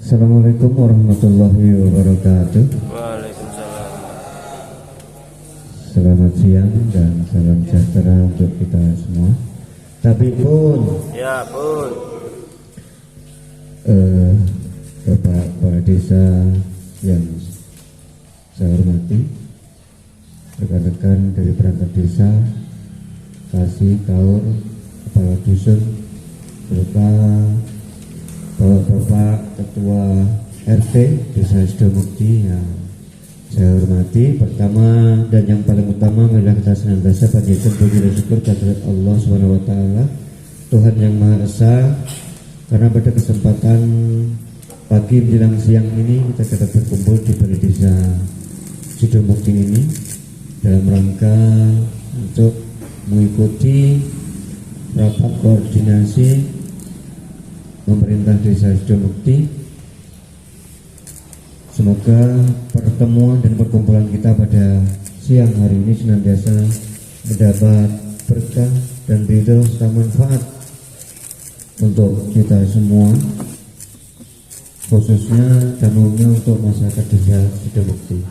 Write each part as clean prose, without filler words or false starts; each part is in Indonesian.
Assalamualaikum warahmatullahi wabarakatuh. Waalaikumsalam. Selamat siang dan salam sejahtera untuk kita semua. Tapi pun Ya pun. Bapak Kepala Desa yang saya hormati, rekan-rekan dari perangkat desa, kasih, kaur, kepala dusun, serta Bapak Ketua RT Desa Sidomukti yang saya hormati. Pertama dan yang paling utama adalah kita senantiasa panjatkan puji dan syukur kehadirat Allah Subhanahu wa taala, Tuhan yang Maha Esa, karena pada kesempatan pagi menjelang siang ini kita dapat berkumpul di Balai Desa Sidomukti ini dalam rangka untuk mengikuti rapat koordinasi pemerintah Desa Sidomukti. Semoga pertemuan dan perkumpulan kita pada siang hari ini senantiasa mendapat berkah dan ridho serta manfaat untuk kita semua, khususnya dan umumnya untuk masyarakat Desa Sidomukti.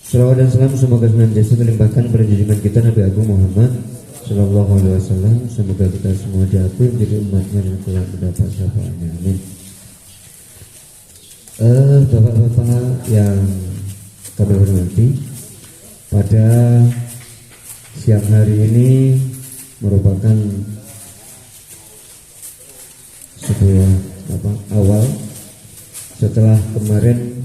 Salawat dan salam semoga senantiasa terlimpahkan pada junjungan kita Nabi Agung Muhammad Sallallahu Alaihi Wasallam. Semoga kita semua diakui menjadi umatnya dan kelak mendapat syafaatnya. Amin. Bapak-bapak yang kami hormati, pada siang hari ini merupakan sebuah awal setelah kemarin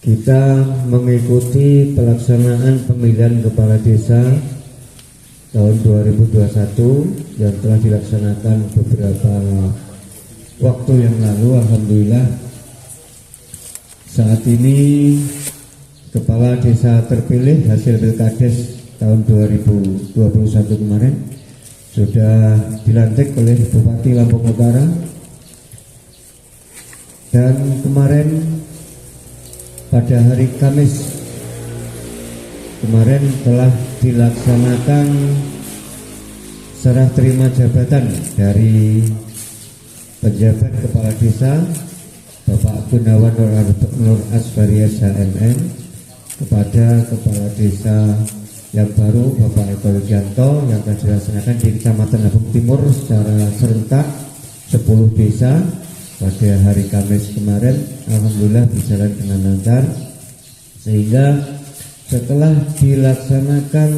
kita mengikuti pelaksanaan pemilihan kepala desa tahun 2021 yang telah dilaksanakan beberapa waktu yang lalu. Alhamdulillah, saat ini kepala desa terpilih hasil Pilkades tahun 2021 kemarin sudah dilantik oleh Bupati Lampung Utara, dan kemarin pada hari Kamis kemarin telah dilaksanakan serah terima jabatan dari penjabat kepala desa Bapak Gunawan Nur Asbaria SHMM kepada kepala desa yang baru Bapak Eko Rudianto, yang akan dilaksanakan di Kecamatan Lampung Timur secara serentak 10 desa pada hari Kamis kemarin. Alhamdulillah berjalan dengan lancar, sehingga setelah dilaksanakan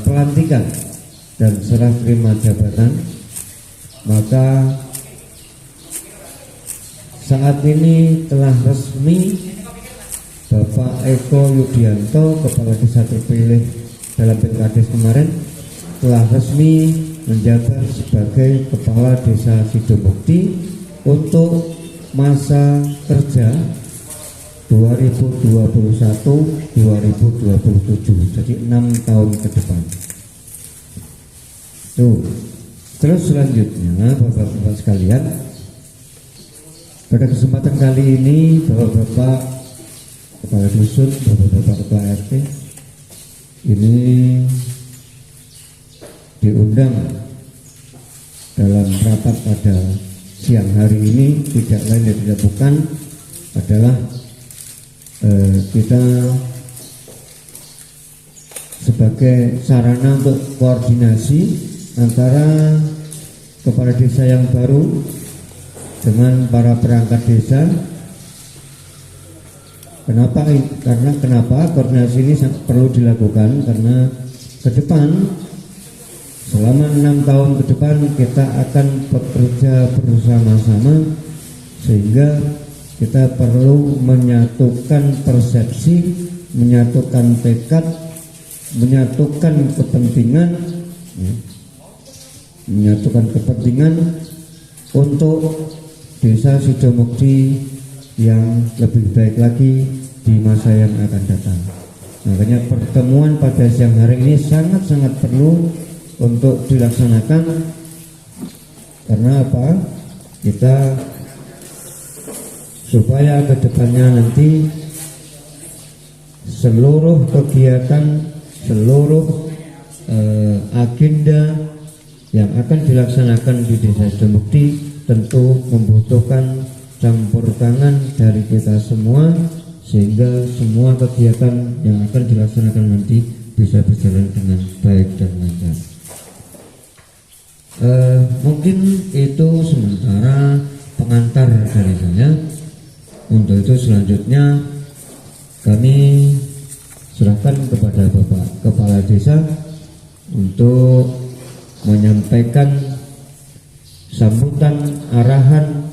pelantikan dan serah terima jabatan, maka saat ini telah resmi Bapak Eko Yudianto, kepala desa terpilih dalam Pilkades kemarin, telah resmi menjabat sebagai kepala desa Sidomukti untuk masa kerja 2021-2027, jadi 6 tahun ke depan. Terus selanjutnya Bapak-bapak sekalian, pada kesempatan kali ini Bapak-bapak kepala dusun, Bapak-bapak ketua RT ini diundang dalam rapat pada siang hari ini. Tidak lain dan tidak bukan adalah kita sebagai sarana untuk koordinasi antara kepala desa yang baru dengan para perangkat desa. Kenapa koordinasi ini perlu dilakukan? Karena ke depan, selama 6 tahun ke depan, kita akan bekerja bersama-sama, sehingga kita perlu menyatukan persepsi, menyatukan tekad, menyatukan kepentingan untuk Desa Sidomukti yang lebih baik lagi di masa yang akan datang. Makanya pertemuan pada siang hari ini sangat-sangat perlu untuk dilaksanakan. Karena apa? Kita supaya kedepannya nanti seluruh kegiatan, seluruh agenda yang akan dilaksanakan di Desa Sidomukti tentu membutuhkan campur tangan dari kita semua, sehingga semua kegiatan yang akan dilaksanakan nanti bisa berjalan dengan baik dan lancar. Mungkin itu sementara pengantar dari saya. Untuk itu selanjutnya kami serahkan kepada Bapak Kepala Desa untuk menyampaikan sambutan, arahan,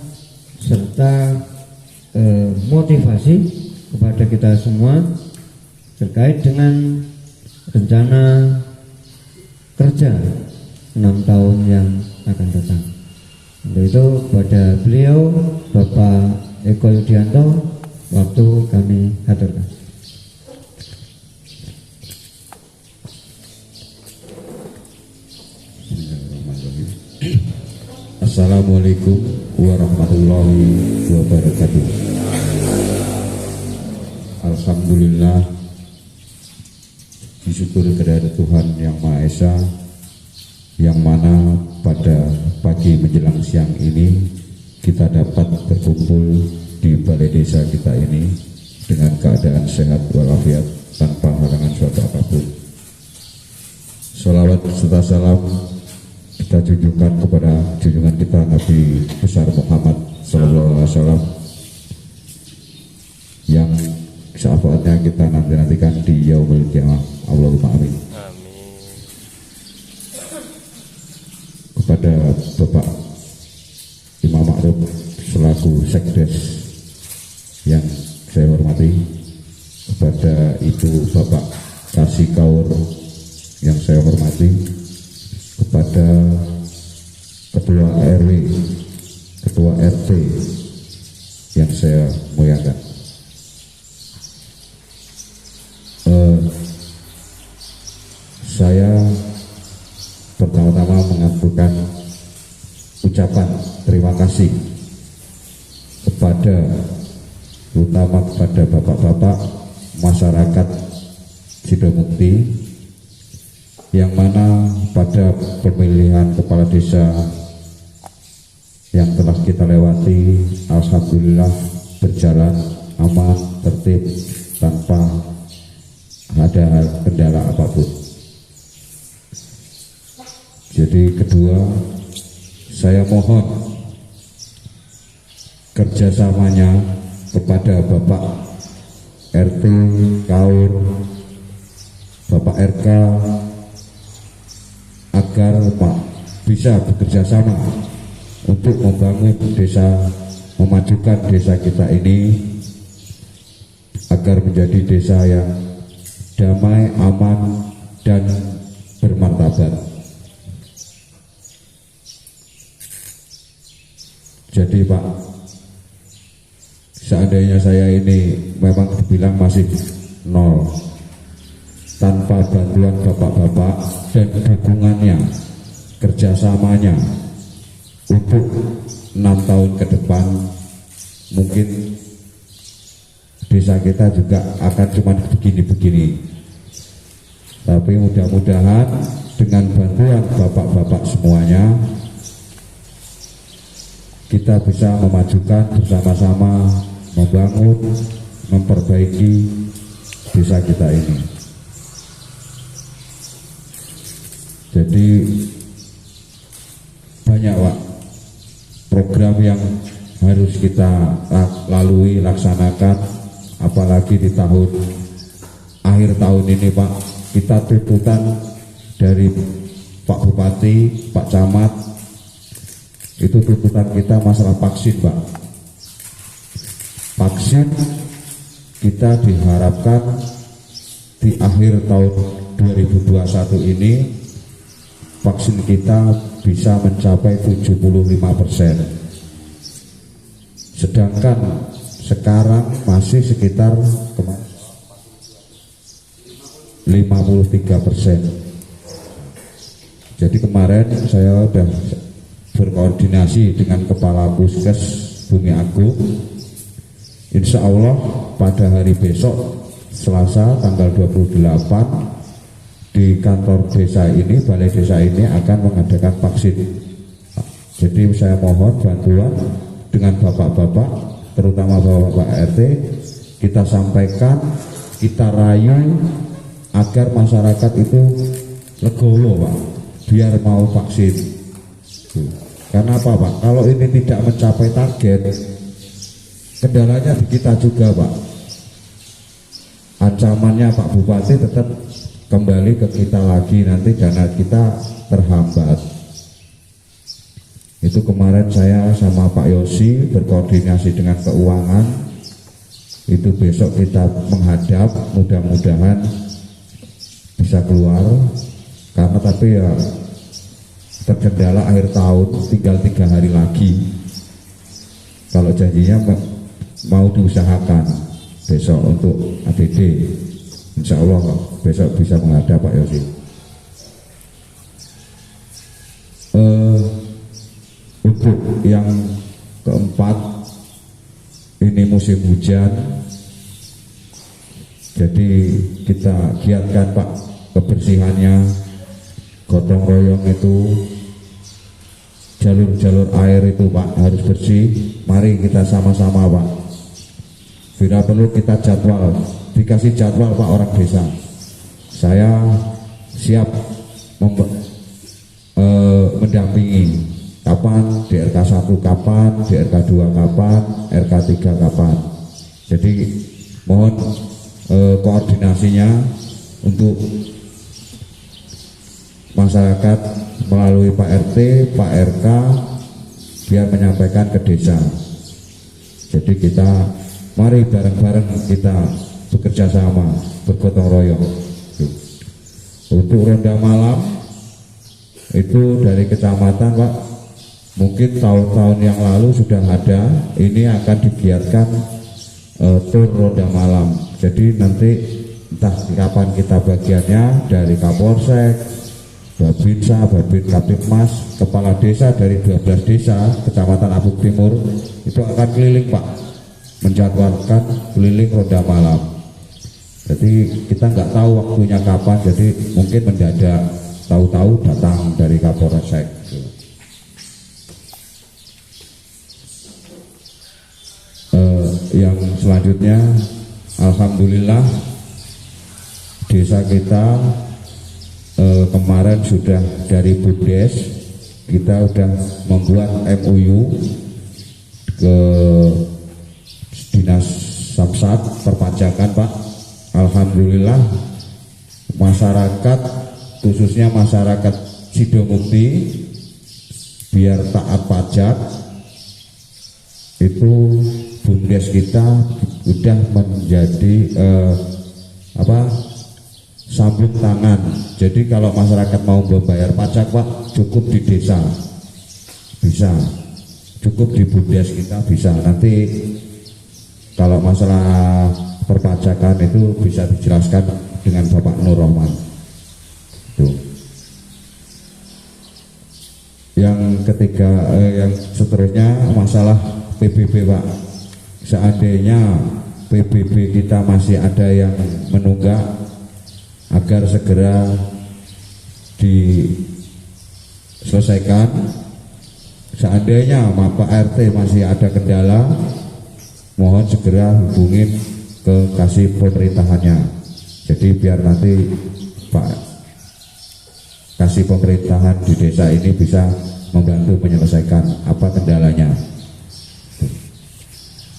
serta motivasi kepada kita semua terkait dengan rencana kerja 6 tahun yang akan datang. Untuk itu kepada beliau Bapak Eko Yudianto, waktu kami haturkan. Assalamualaikum warahmatullahi wabarakatuh. Alhamdulillah, disyukur kepada Tuhan Yang Maha Esa, yang mana pada pagi menjelang siang ini kita dapat berkumpul di balai desa kita ini dengan keadaan sehat walafiat tanpa halangan suatu apapun. Salawat serta salam kita junjungkan kepada junjungan kita Nabi besar Muhammad SAW, yang syafaatnya kita nantikan di yaumul qiyamah. Allahumma amin. Kepada Bapak Imam Ma'ruf selaku Sekdes yang saya hormati, kepada Ibu Bapak Kasih Kaur yang saya hormati, kepada Ketua RW, Ketua RT yang saya muliakan. Saya pertama-tama mengaturkan ucapan terima kasih terutama kepada bapak-bapak masyarakat Sidomukti, yang mana pada pemilihan kepala desa yang telah kita lewati, alhamdulillah berjalan aman, tertib, tanpa ada kendala apapun. Jadi kedua, saya mohon kerjasamanya kepada Bapak RT Kaur, Bapak RK, agar bisa bekerja sama untuk membangun desa, memajukan desa kita ini agar menjadi desa yang damai, aman, dan bermartabat. Jadi Pak, seandainya saya ini memang dibilang masih nol, tanpa bantuan bapak-bapak dan dukungannya, kerjasamanya untuk 6 tahun ke depan, mungkin desa kita juga akan cuma begini-begini. Tapi mudah-mudahan dengan bantuan bapak-bapak semuanya, kita bisa memajukan bersama-sama, membangun, memperbaiki desa kita ini. Jadi banyak Pak program yang harus kita lalui, laksanakan, apalagi di akhir tahun ini Pak. Kita tuntutan dari Pak Bupati, Pak Camat, itu tuntutan kita masalah vaksin Pak. Vaksin kita diharapkan di akhir tahun 2021 ini vaksin kita bisa mencapai 75%. Sedangkan sekarang masih sekitar 53%. Jadi kemarin saya sudah berkoordinasi dengan Kepala Puskes Bumi Agung. Insya Allah pada hari besok Selasa tanggal 28 di kantor desa ini, balai desa ini akan mengadakan vaksin. Jadi saya mohon bantuan dengan bapak-bapak, terutama bapak-bapak RT, kita sampaikan, kita rayu agar masyarakat itu legowo Pak, biar mau vaksin. Karena apa Pak? Kalau ini tidak mencapai target, kendalanya di kita juga Pak. Ancamannya Pak Bupati tetap kembali ke kita lagi, nanti dana kita terhambat. Itu kemarin saya sama Pak Yosi berkoordinasi dengan keuangan. Itu besok kita menghadap, mudah-mudahan bisa keluar. Karena tapi ya terkendala akhir tahun, tinggal 3 hari lagi. Kalau janjinya mau diusahakan besok untuk APD, insya Allah besok bisa menghadap Pak Yosi. Untuk yang keempat, ini musim hujan, jadi kita giatkan Pak kebersihannya, gotong royong itu, jalur-jalur air itu Pak harus bersih. Mari kita sama-sama Pak, bila perlu kita jadwal, dikasih jadwal Pak orang desa. Saya siap mendampingi. Kapan DRK 1 kapan, DRK 2 kapan, RK 3 kapan. Jadi mohon koordinasinya untuk masyarakat melalui Pak RT, Pak RK biar menyampaikan ke desa. Jadi kita mari bareng-bareng kita bekerja sama, bergotong royong. Untuk ronda malam itu dari kecamatan Pak, mungkin tahun-tahun yang lalu sudah ada, ini akan digiatkan tur ronda malam. Jadi nanti entah kapan kita bagiannya, dari Kapolsek, Babinsa, Babin Kapitmas, kepala desa dari 12 desa Kecamatan Apuk Timur itu akan keliling Pak, menjadwalkan keliling ronda malam. Jadi kita nggak tahu waktunya kapan, jadi mungkin mendadak, tahu-tahu datang dari Kapolsek. Yang selanjutnya, alhamdulillah desa kita kemarin sudah dari Bumdes, kita sudah membuat MOU ke Dinas Samsat perpajakan Pak. Alhamdulillah masyarakat, khususnya masyarakat Sidomukti, biar taat pajak, itu Bumdes kita sudah menjadi sambung tangan. Jadi kalau masyarakat mau membayar pajak Pak, cukup di desa bisa, cukup di Bumdes kita bisa. Nanti kalau masalah perpajakan itu bisa dijelaskan dengan Bapak Nur Rahman. Tuh. Yang ketiga, yang seterusnya masalah PBB Pak. Seandainya PBB kita masih ada yang menunggak, agar segera diselesaikan. Seandainya Pak RT masih ada kendala, mohon segera hubungin ke kasih pemerintahannya. Jadi biar nanti Pak kasih pemerintahan di desa ini bisa membantu menyelesaikan apa kendalanya.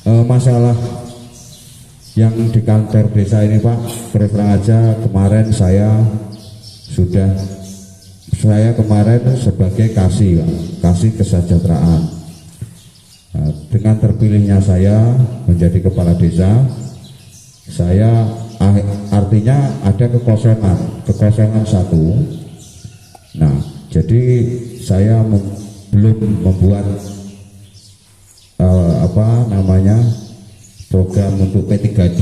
Masalah yang di kantor desa ini Pak, terus terang aja kemarin saya kemarin sebagai kasih kesejahteraan. Dengan terpilihnya saya menjadi kepala desa, saya artinya ada kekosongan satu. Nah, jadi saya belum membuat program untuk P3D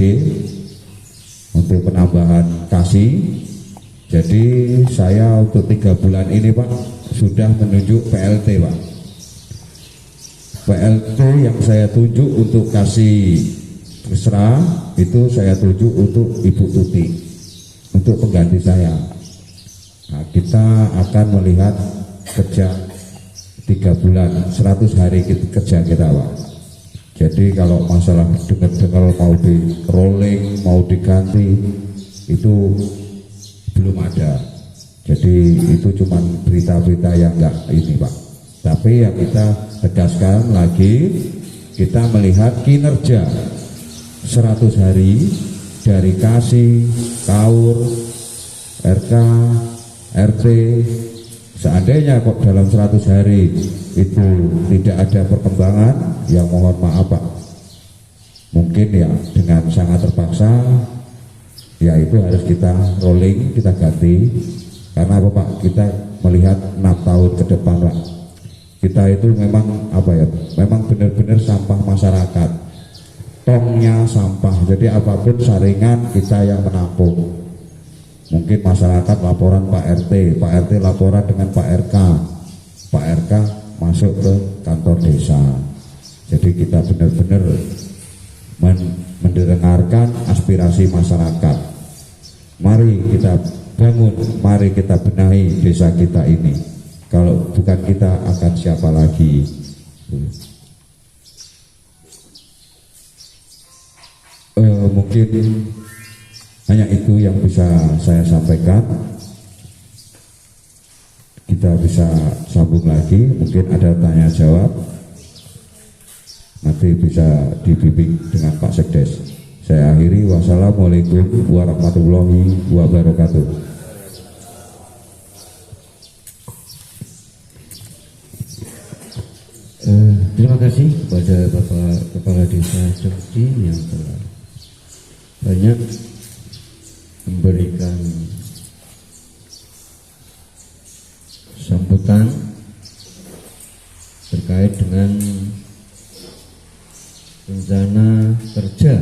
untuk penambahan kasih. Jadi saya untuk 3 bulan ini Pak sudah menunjuk PLT Pak. PLT yang saya tunjuk untuk kasih Kesra itu saya tunjuk untuk Ibu Tuti untuk pengganti saya. Nah, kita akan melihat kerja 3 bulan 100 hari kerja kita Pak. Jadi kalau masalah dengar-dengar mau di rolling, mau diganti itu belum ada. Jadi itu cuma berita-berita yang enggak ini Pak. Tapi yang kita tegaskan lagi, kita melihat kinerja 100 hari dari Kasih, KAUR, RK, RT. Seandainya kok dalam 100 hari itu tidak ada perkembangan, ya mohon maaf Pak, mungkin ya dengan sangat terpaksa ya itu harus kita rolling, kita ganti. Karena apa Pak, kita melihat 6 tahun ke depan Pak, kita itu memang apa ya, memang benar-benar sampah masyarakat, tongnya sampah. Jadi apapun saringan kita yang menampung. Mungkin masyarakat laporan Pak RT laporan dengan Pak RK masuk ke kantor desa. Jadi kita benar-benar mendengarkan aspirasi masyarakat. Mari kita bangun, mari kita benahi desa kita ini. Kalau bukan kita, akan siapa lagi? Mungkin hanya itu yang bisa saya sampaikan. Kita bisa sambung lagi, mungkin ada tanya jawab, nanti bisa dibimbing dengan Pak Sekdes. Saya akhiri, wassalamualaikum warahmatullahi wabarakatuh. Terima kasih kepada Bapak Kepala Desa Jogji yang telah banyak memberikan sambutan terkait dengan rencana kerja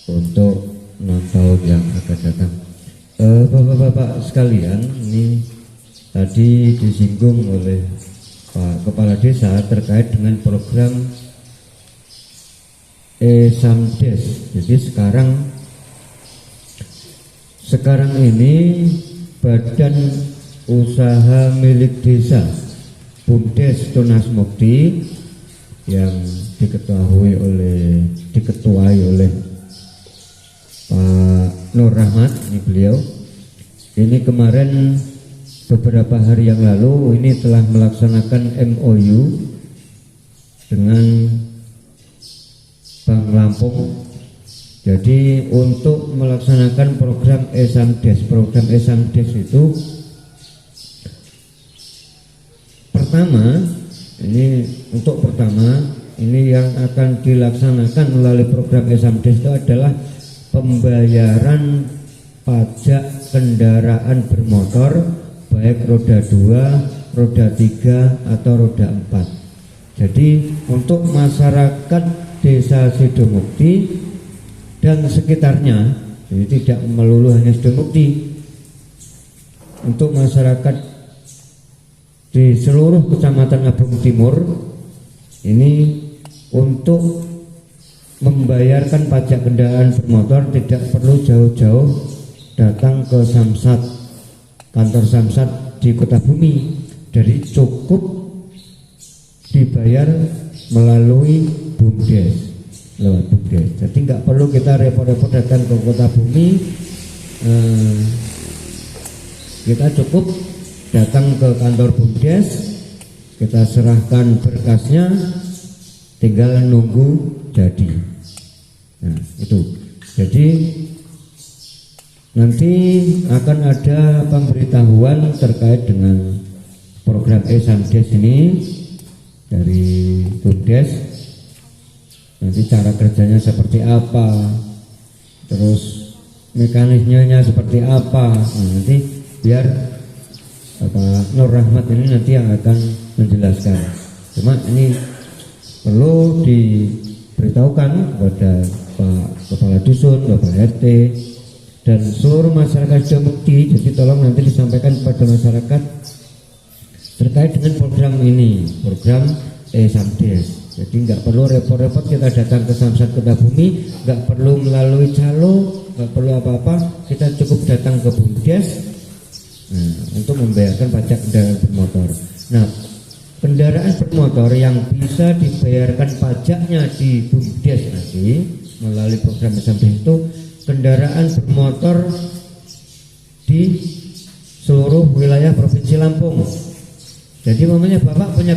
untuk 6 tahun yang akan datang. Bapak-bapak sekalian, ini tadi disinggung oleh Pak Kepala Desa terkait dengan program Samdes. Jadi sekarang ini Badan Usaha Milik Desa BUMDes Tunas Mukti yang diketuai oleh Pak Nur Rahmat, ini beliau. Ini kemarin beberapa hari yang lalu ini telah melaksanakan MOU dengan Bank Lampung. Jadi untuk melaksanakan program Samdes itu pertama ini yang akan dilaksanakan melalui program Samdes itu adalah pembayaran pajak kendaraan bermotor baik roda 2, roda 3 atau roda 4. Jadi untuk masyarakat Desa Sidomukti dan sekitarnya, jadi tidak melulu hanya Sidomukti, untuk masyarakat di seluruh Kecamatan Abung Timur ini untuk membayarkan pajak kendaraan bermotor tidak perlu jauh-jauh datang ke Samsat, kantor Samsat di Kota Bumi. Jadi cukup dibayar melalui BUMDes, lewat BUMDes. Jadi nggak perlu kita repot-repot datang ke Kota Bumi. Kita cukup datang ke kantor BUMDes, kita serahkan berkasnya, tinggal nunggu jadi. Nah, itu. Jadi nanti akan ada pemberitahuan terkait dengan program Samdes ini dari BUMDes. Nanti cara kerjanya seperti apa, terus mekanismenya seperti apa. Nah, nanti biar Nur Rahmat ini nanti yang akan menjelaskan. Cuma ini perlu diberitahukan kepada Pak Kepala Dusun, Bapak RT, dan seluruh masyarakat Sidomukti. Jadi tolong nanti disampaikan kepada masyarakat terkait dengan program ini, program Samdes. Jadi nggak perlu repot-repot kita datang ke Samsat Kota Bumi, nggak perlu melalui calo, nggak perlu apa-apa. Kita cukup datang ke BUMDes, Nah, untuk membayarkan pajak kendaraan bermotor. Nah, kendaraan bermotor yang bisa dibayarkan pajaknya di BUMDes nanti melalui program SMDes itu kendaraan bermotor di seluruh wilayah Provinsi Lampung. Jadi mamanya Bapak punya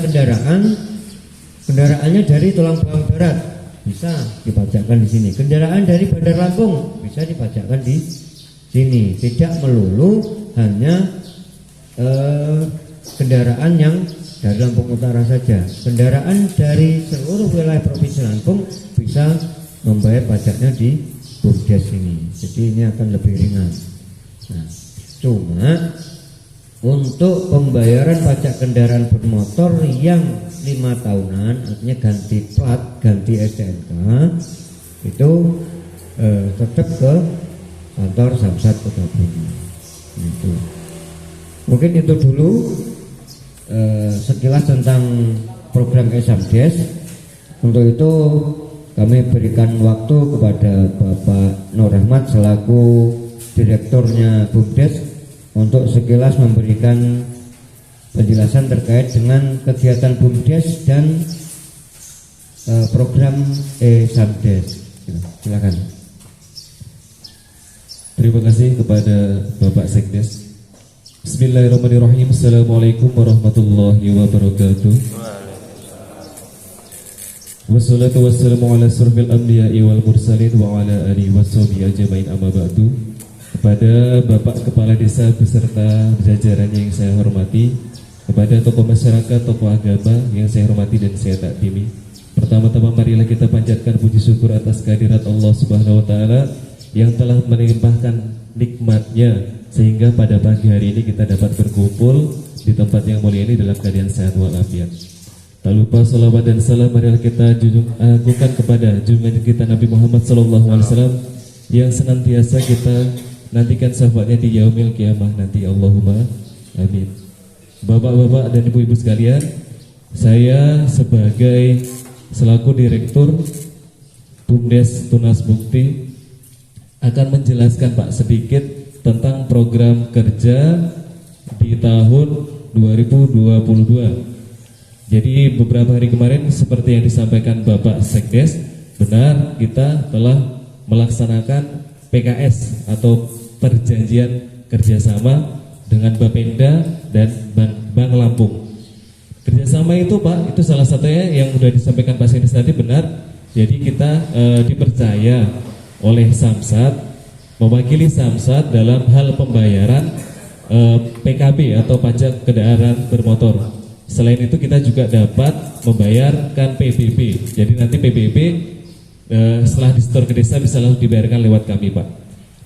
kendaraannya dari Tulang Bawang Barat, bisa dipajakkan di sini. Kendaraan dari Bandar Lampung bisa dipajakkan di sini. Tidak melulu hanya kendaraan yang dari Lampung Utara saja. Kendaraan dari seluruh wilayah Provinsi Lampung bisa membayar pajaknya di BUMDes ini. Jadi ini akan lebih ringan. Nah, cuma untuk pembayaran pajak kendaraan bermotor yang 5 tahunan, artinya ganti plat, ganti STNK, itu tetap ke kantor Samsat Kota Bumi. Itu. Mungkin itu dulu sekilas tentang program SMDes. Untuk itu kami berikan waktu kepada Bapak Nur Rahmat selaku direkturnya BUMDes untuk sekilas memberikan penjelasan terkait dengan kegiatan BUMDes dan program SMDes. Silakan. Terima kasih kepada Bapak Sekdes. Bismillahirrahmanirrahim. Assalamualaikum warahmatullahi wabarakatuh. Wassalatu wassalamu ala asrofil anbiya'i wal mursalin wa ala alihi washabihi ajmain, amma ba'du. Kepada Bapak Kepala Desa beserta jajarannya yang saya hormati, kepada tokoh masyarakat, tokoh agama yang saya hormati dan saya takdimi. Pertama-tama marilah kita panjatkan puji syukur atas kehadirat Allah Subhanahu wa taala yang telah melimpahkan nikmatnya sehingga pada pagi hari ini kita dapat berkumpul di tempat yang mulia ini dalam keadaan sehat walafiat. Tak lupa salawat dan salam marilah kita agungkan kepada junjungan kita Nabi Muhammad SAW yang senantiasa kita nantikan syafaatnya di yaumil kiamah nanti. Allahumma amin. Bapak-bapak dan ibu-ibu sekalian, saya sebagai selaku direktur BUMDes Tunas Bukti akan menjelaskan Pak sedikit tentang program kerja di tahun 2022. Jadi beberapa hari kemarin seperti yang disampaikan Bapak Sekdes, benar kita telah melaksanakan PKS atau perjanjian kerjasama dengan Bapenda dan Bank Lampung. Kerjasama itu Pak, itu salah satunya yang sudah disampaikan Pak Sekdes tadi benar. Jadi kita dipercaya oleh Samsat, mewakili Samsat dalam hal pembayaran PKB atau pajak kendaraan bermotor. Selain itu kita juga dapat membayarkan PBB. Jadi nanti PBB setelah disetor ke desa bisa langsung dibayarkan lewat kami Pak.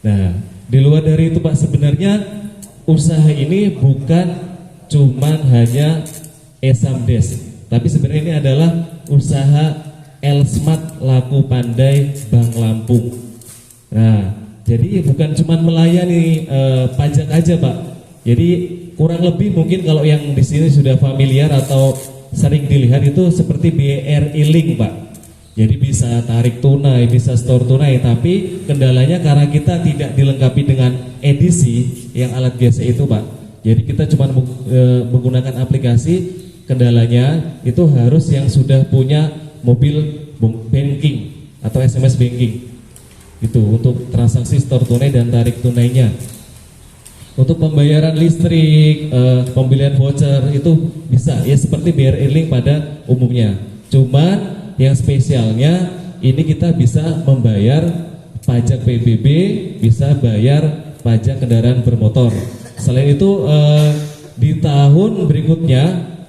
Nah, di luar dari itu Pak, sebenarnya usaha ini bukan cuman hanya SMDes, tapi sebenarnya ini adalah usaha Elsmart Laku Pandai Bank Lampung. Nah, jadi bukan cuman melayani pajak aja Pak. Jadi kurang lebih mungkin kalau yang di sini sudah familiar atau sering dilihat itu seperti BRI Link Pak. Jadi bisa tarik tunai, bisa store tunai, tapi kendalanya karena kita tidak dilengkapi dengan edisi yang alat GC itu Pak. Jadi kita cuma menggunakan aplikasi, kendalanya itu harus yang sudah punya mobil banking atau SMS banking. Itu untuk transaksi store tunai dan tarik tunainya. Untuk pembayaran listrik, pembelian voucher itu bisa ya seperti BRI Link pada umumnya. Cuman yang spesialnya ini kita bisa membayar pajak PBB, bisa bayar pajak kendaraan bermotor. Selain itu di tahun berikutnya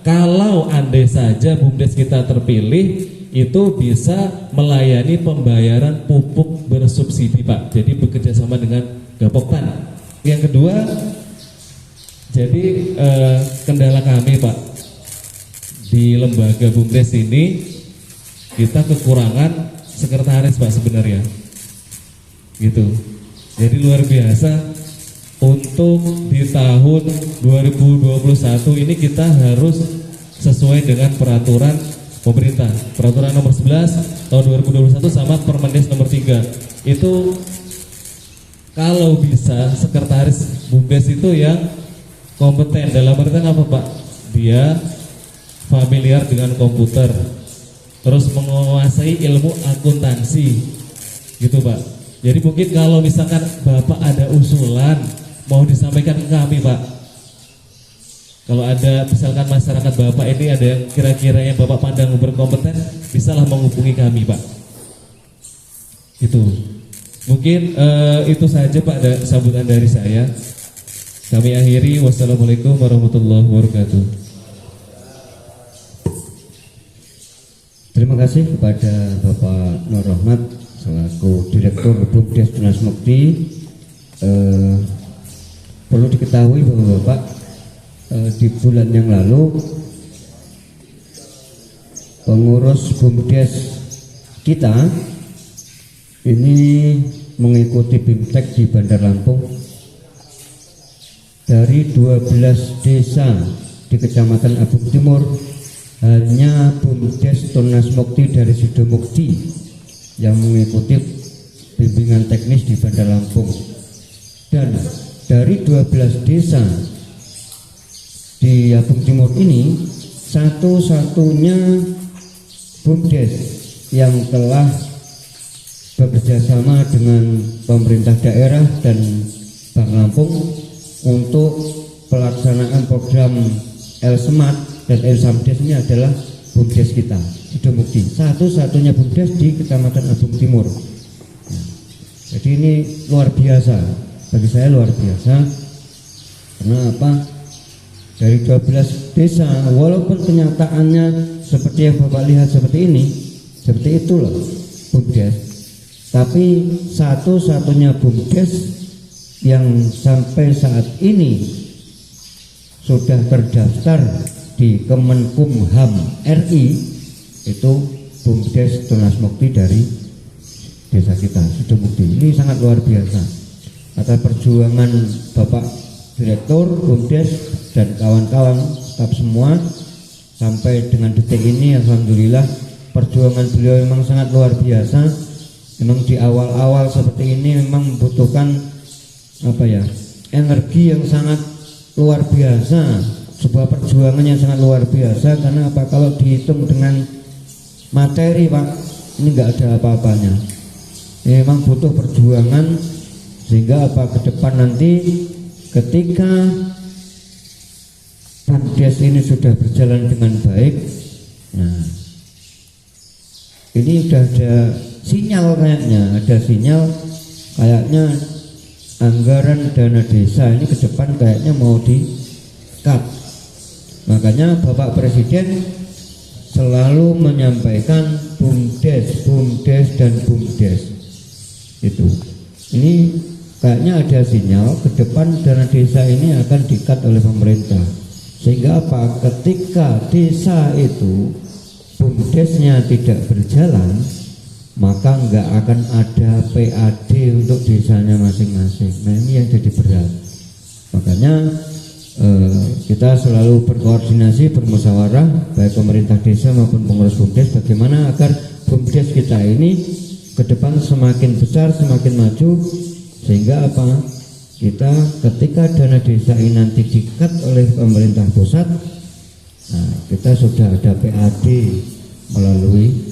kalau andai saja BUMDes kita terpilih itu bisa melayani pembayaran pupuk bersubsidi Pak. Jadi bekerja sama dengan Gapoktan. Yang kedua, jadi kendala kami Pak di lembaga BUMDes ini kita kekurangan sekretaris Pak sebenarnya gitu. Jadi luar biasa untuk di tahun 2021 ini kita harus sesuai dengan peraturan pemerintah, peraturan nomor 11 tahun 2021 sama Permendes nomor 3. Itu kalau bisa sekretaris BUMDes itu yang kompeten dalam artian apa Pak? Dia familiar dengan komputer, terus menguasai ilmu akuntansi, gitu Pak. Jadi mungkin kalau misalkan Bapak ada usulan mau disampaikan ke kami Pak, kalau ada misalkan masyarakat Bapak ini ada yang kira-kira yang Bapak pandang berkompeten, bisalah menghubungi kami Pak. Itu mungkin itu saja Pak sambutan dari saya. Kami akhiri, wassalamualaikum warahmatullahi wabarakatuh. Terima kasih kepada Bapak Nur Rahmat selaku Direktur BUMDes Tunas Mukti. Perlu diketahui bahwa Bapak di bulan yang lalu pengurus BUMDes kita ini mengikuti BIMTEK di Bandar Lampung. Dari 12 desa di Kecamatan Abung Timur, hanya BUMDes Tunas Mukti dari Sidomukti yang mengikuti bimbingan teknis di Bandar Lampung. Dan dari 12 desa di Abung Timur ini, satu-satunya BUMDes yang telah bekerjasama dengan pemerintah daerah dan Bank Lampung untuk pelaksanaan program L-Smart dan L-Samdes ini adalah BUMDes kita, Sidomukti, satu-satunya BUMDes di Kecamatan Abung Timur. Jadi ini luar biasa, bagi saya luar biasa. Karena apa? Dari 12 desa, walaupun kenyataannya seperti yang Bapak lihat seperti ini, seperti itu loh BUMDes, tapi satu-satunya BUMDes yang sampai saat ini sudah terdaftar di Kemenkumham RI itu BUMDes Tunas Mukti dari desa kita, Sidomukti. Ini sangat luar biasa. Atas perjuangan Bapak Direktur BUMDes dan kawan-kawan staf semua sampai dengan detik ini, alhamdulillah perjuangan beliau memang sangat luar biasa. Memang di awal-awal seperti ini memang membutuhkan energi yang sangat luar biasa, sebuah perjuangan yang sangat luar biasa. Karena apa? Kalau dihitung dengan materi Pak, ini nggak ada apa-apanya. Ini memang butuh perjuangan, sehingga apa ke depan nanti ketika BUMDes ini sudah berjalan dengan baik, nah ini sudah ada sinyal kayaknya anggaran dana desa ini ke depan kayaknya mau di-cut. Makanya Bapak Presiden selalu menyampaikan BUMDes dan BUMDes. Itu. Ini kayaknya ada sinyal ke depan dana desa ini akan di-cut oleh pemerintah. Sehingga apa? Ketika desa itu BUMDesnya tidak berjalan, maka nggak akan ada PAD untuk desanya masing-masing. Nah ini yang jadi berat. Makanya kita selalu berkoordinasi, bermusyawarah, baik pemerintah desa maupun pengurus BUMDes, bagaimana agar BUMDes kita ini ke depan semakin besar, semakin maju, sehingga apa? Kita ketika dana desa ini nanti di-cut oleh pemerintah pusat, nah, kita sudah ada PAD melalui